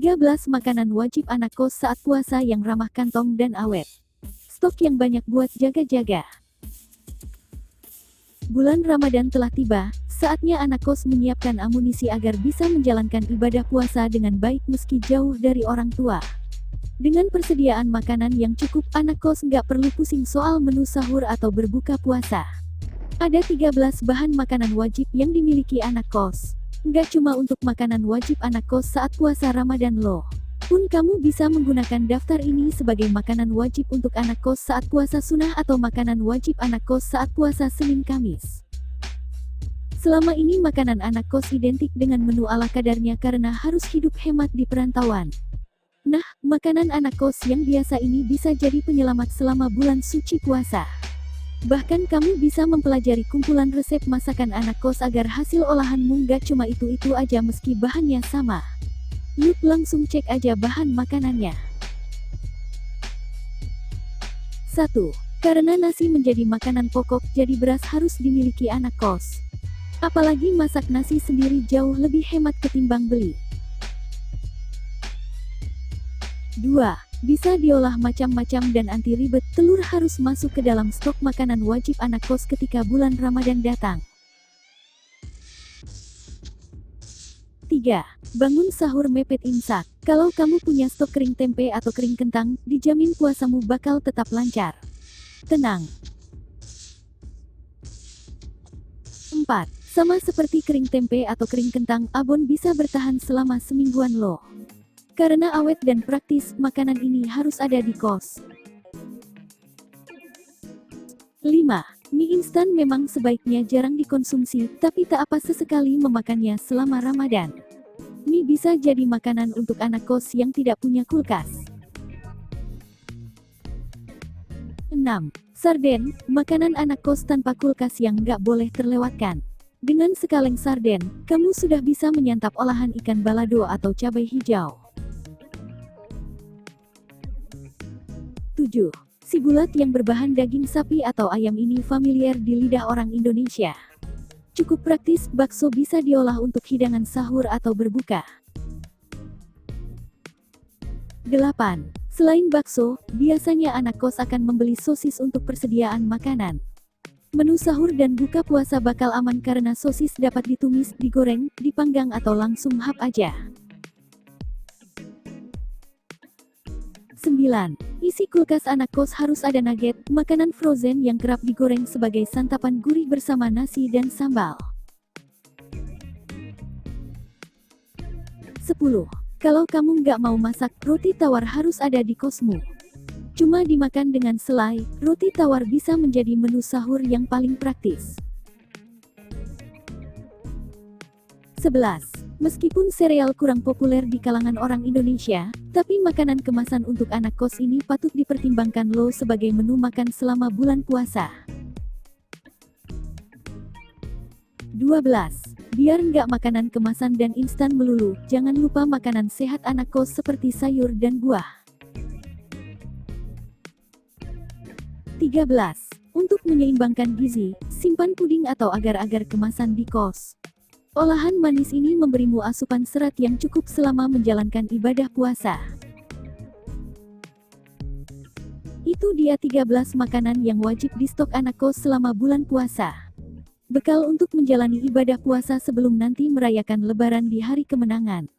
13 makanan wajib anak kos saat puasa yang ramah kantong dan awet. Stok yang banyak buat jaga-jaga. Bulan Ramadan telah tiba, saatnya anak kos menyiapkan amunisi agar bisa menjalankan ibadah puasa dengan baik meski jauh dari orang tua. Dengan persediaan makanan yang cukup, anak kos nggak perlu pusing soal menu sahur atau berbuka puasa. Ada 13 bahan makanan wajib yang dimiliki anak kos. Nggak cuma untuk makanan wajib anak kos saat puasa Ramadan loh. Pun kamu bisa menggunakan daftar ini sebagai makanan wajib untuk anak kos saat puasa sunnah atau makanan wajib anak kos saat puasa Senin Kamis. Selama ini makanan anak kos identik dengan menu ala kadarnya karena harus hidup hemat di perantauan. Nah, makanan anak kos yang biasa ini bisa jadi penyelamat selama bulan suci puasa. Bahkan kamu bisa mempelajari kumpulan resep masakan anak kos agar hasil olahanmu nggak cuma itu-itu aja meski bahannya sama. Yuk langsung cek aja bahan makanannya. 1. Karena nasi menjadi makanan pokok, jadi beras harus dimiliki anak kos. Apalagi masak nasi sendiri jauh lebih hemat ketimbang beli. 2. Bisa diolah macam-macam dan anti ribet, telur harus masuk ke dalam stok makanan wajib anak kos ketika bulan Ramadan datang. 3. Bangun sahur mepet imsak. Kalau kamu punya stok kering tempe atau kering kentang, dijamin puasamu bakal tetap lancar. Tenang. 4. Sama seperti kering tempe atau kering kentang, abon bisa bertahan selama semingguan loh. Karena awet dan praktis, makanan ini harus ada di kos. 5. Mie instan memang sebaiknya jarang dikonsumsi, tapi tak apa sesekali memakannya selama Ramadan. Mie bisa jadi makanan untuk anak kos yang tidak punya kulkas. 6. Sarden, makanan anak kos tanpa kulkas yang nggak boleh terlewatkan. Dengan sekaleng sarden, kamu sudah bisa menyantap olahan ikan balado atau cabai hijau. 7. Sibulat yang berbahan daging sapi atau ayam ini familiar di lidah orang Indonesia. Cukup praktis, bakso bisa diolah untuk hidangan sahur atau berbuka. 8. Selain bakso, biasanya anak kos akan membeli sosis untuk persediaan makanan. Menu sahur dan buka puasa bakal aman karena sosis dapat ditumis, digoreng, dipanggang atau langsung hap aja. 9. Isi kulkas anak kos harus ada nugget, makanan frozen yang kerap digoreng sebagai santapan gurih bersama nasi dan sambal. 10. Kalau kamu nggak mau masak, roti tawar harus ada di kosmu. Cuma dimakan dengan selai, roti tawar bisa menjadi menu sahur yang paling praktis. 11. Meskipun sereal kurang populer di kalangan orang Indonesia, tapi makanan kemasan untuk anak kos ini patut dipertimbangkan loh sebagai menu makan selama bulan puasa. 12. Biar nggak makanan kemasan dan instan melulu, jangan lupa makanan sehat anak kos seperti sayur dan buah. 13. Untuk menyeimbangkan gizi, simpan puding atau agar-agar kemasan di kos. Olahan manis ini memberimu asupan serat yang cukup selama menjalankan ibadah puasa. Itu dia 13 makanan yang wajib di stok anak kos selama bulan puasa. Bekal untuk menjalani ibadah puasa sebelum nanti merayakan Lebaran di hari kemenangan.